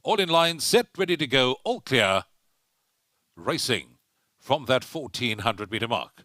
All in line, set, ready to go, all clear. Racing from that 1400-meter mark.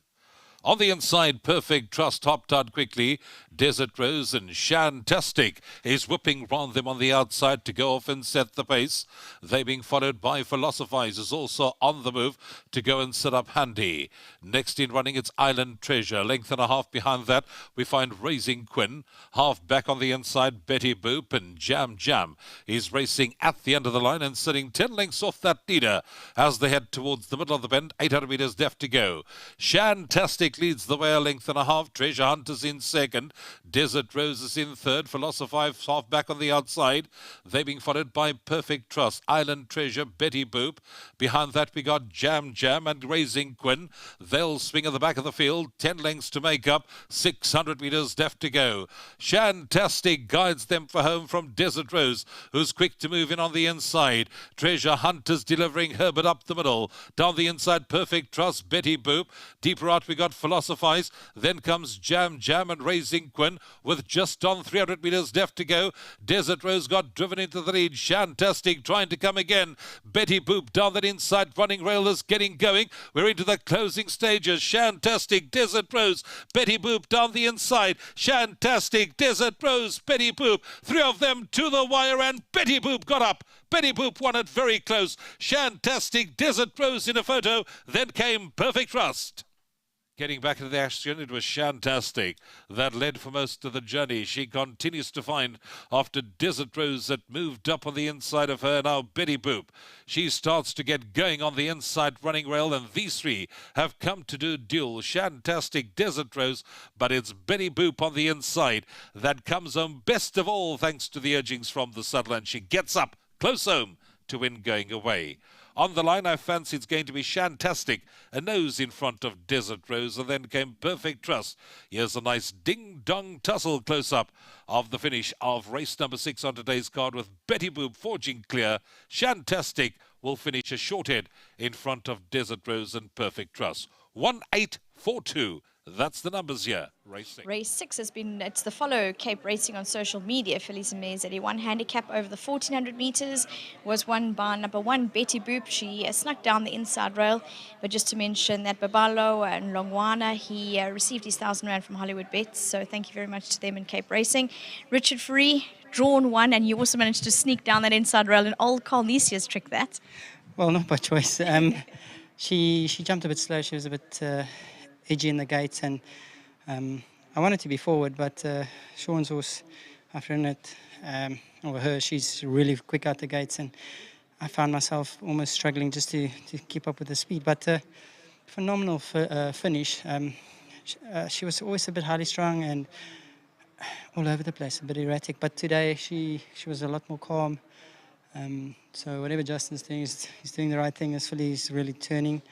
On the inside, Perfect Trust hopped out quickly. Desert Rose and Shantastic is whipping round them on the outside to go off and set the pace. They being followed by Philosophize, is also on the move to go and set up Handy. Next in running, it's Island Treasure. Length and a half behind that, we find Raising Quinn. Half back on the inside, Betty Boop, and Jam Jam is racing at the end of the line and sitting 10 lengths off that leader as they head towards the middle of the bend. 800 metres left to go. Shantastic leads the way a length and a half. Treasure Hunt is in second. Desert Rose is in third. Philosophize half back on the outside. They being followed by Perfect Trust, Island Treasure, Betty Boop. Behind that we got Jam Jam and Raising Quinn. They'll swing at the back of the field. 10 lengths to make up. 600 metres left to go. Shantastic guides them for home from Desert Rose, who's quick to move in on the inside. Treasure Hunt is delivering Herbert up the middle. Down the inside, Perfect Trust, Betty Boop. Deeper out we got Philosophize. Then comes Jam Jam and Raising Quinn with just on 300 metres left to go. Desert Rose got driven into the lead. Shantastic trying to come again. Betty Boop down that inside running rail is getting going. We're into the closing stages. Shantastic, Desert Rose, Betty Boop down the inside. Shantastic, Desert Rose, Betty Boop. Three of them to the wire and Betty Boop got up. Betty Boop won it very close. Shantastic, Desert Rose in a photo. Then came Perfect Trust. Getting back into the action, it was Shantastic that led for most of the journey. She continues to find after Desert Rose that moved up on the inside of her. Now Betty Boop. She starts to get going on the inside running rail, and these three have come to do duel. Shantastic, Desert Rose, but it's Betty Boop on the inside that comes home best of all thanks to the urgings from the saddle, and she gets up close home to win going away. On the line, I fancy it's going to be Shantastic, a nose in front of Desert Rose, and then came Perfect Trust. Here's a nice ding-dong tussle close-up of the finish of race number 6 on today's card, with Betty Boop forging clear. Shantastic will finish a short head in front of Desert Rose and Perfect Trust. 1842. That's the numbers here. Race 6 has been, it's the Follow Cape Racing on social media. Fillies and Mares 81 handicap over the 1400 metres was won by number 1 Betty Boop. She snuck down the inside rail. But just to mention that Babalo and Longwana, he received his 1,000 rand from Hollywood Bets. So thank you very much to them in Cape Racing. Richard Fourie, drawn 1, and you also managed to sneak down that inside rail. And old Carlisia's trick that. Well, not by choice. She jumped a bit slow. She was a bit edgy in the gates, and I wanted to be forward, but Sean's horse, after it over her, she's really quick out the gates, and I found myself almost struggling just to keep up with the speed. But phenomenal finish. She was always a bit highly strung and all over the place, a bit erratic, but today she was a lot more calm. So whatever Justin's doing, he's doing the right thing. This filly is really turning.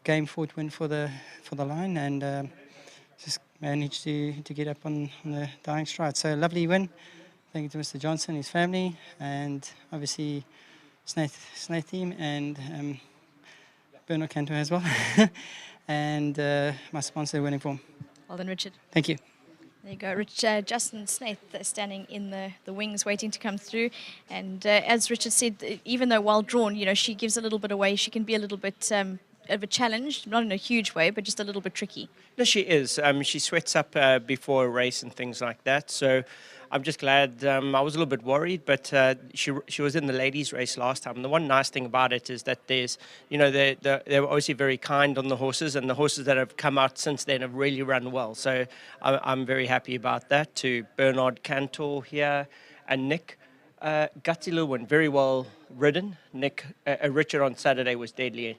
Game fought win for the line, and just managed to get up on the dying stride. So lovely win. Thank you to Mr. Johnson, his family, and obviously Snaith team, and Bernard Cantor as well, and my sponsor, Winning Form. Well done, Richard. Thank you. There you go, Justin Snaith standing in the wings waiting to come through. And as Richard said, even though well drawn, you know, she gives a little bit away. She can be a little bit of a challenge, not in a huge way, but just a little bit tricky. No, she is. She sweats up before a race and things like that. So I'm just glad. I was a little bit worried, but she was in the ladies' race last time. And the one nice thing about it is that there's, you know, they were obviously very kind on the horses, and the horses that have come out since then have really run well. So I'm very happy about that. To Bernard Cantor here and Nick. Gatiluwin, very well ridden. Nick, Richard on Saturday was deadly.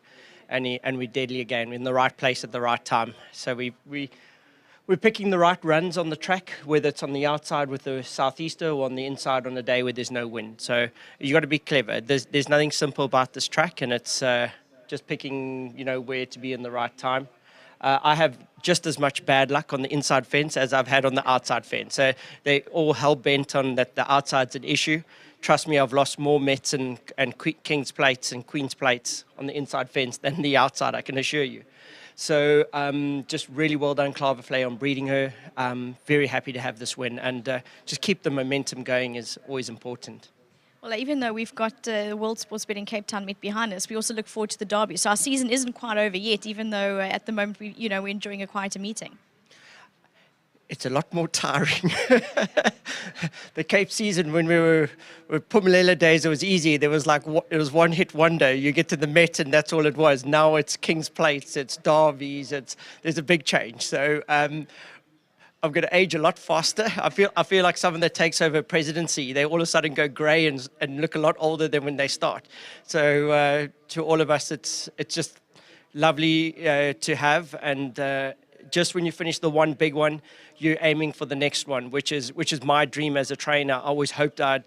And we're deadly again, in the right place at the right time. So we're picking the right runs on the track, whether it's on the outside with the southeaster or on the inside on a day where there's no wind. So you got to be clever. There's nothing simple about this track, and it's just picking, you know, where to be in the right time. I have just as much bad luck on the inside fence as I've had on the outside fence. So they all hell bent on that the outside's an issue. Trust me, I've lost more Mets and King's Plates and Queen's Plates on the inside fence than the outside, I can assure you. So just really well done, Claverflay, on breeding her. Very happy to have this win, and just keep the momentum going is always important. Well, even though we've got the World Sports Betting Cape Town meet behind us, we also look forward to the Derby. So our season isn't quite over yet, even though at the moment we're enjoying a quieter meeting. It's a lot more tiring. The Cape season, when we were Pumalela days, it was easy. There was it was one hit wonder. You get to the Met and that's all it was. Now it's King's Plates, it's Derbies, there's a big change. So I'm going to age a lot faster. I feel like someone that takes over presidency, they all of a sudden go grey and look a lot older than when they start. So to all of us, it's just lovely to have, and just when you finish the one big one, you're aiming for the next one, which is my dream as a trainer. I always hoped I'd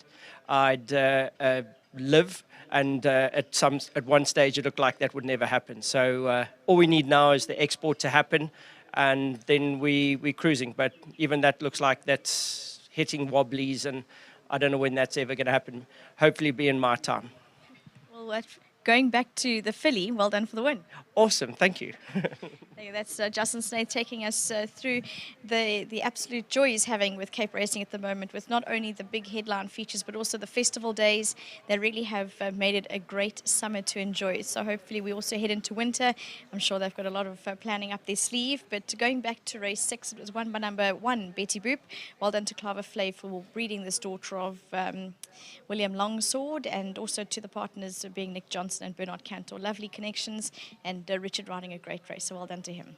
live, and at one stage it looked like that would never happen. So all we need now is the export to happen, and then we're cruising. But even that looks like that's hitting wobblies, and I don't know when that's ever going to happen. Hopefully be in my time. Well, going back to the filly, well done for the win. Awesome, thank you. That's Justin Snaith taking us through the absolute joy he's having with Cape Racing at the moment, with not only the big headline features but also the festival days that really have made it a great summer to enjoy. So hopefully we also head into winter. I'm sure they've got a lot of planning up their sleeve. But going back to race 6, it was won by number 1, Betty Boop. Well done to Clava Flay for breeding this daughter of William Longsword, and also to the partners being Nick Johnson and Bernard Cantor. Lovely connections, and Richard riding a great race, so well done to him.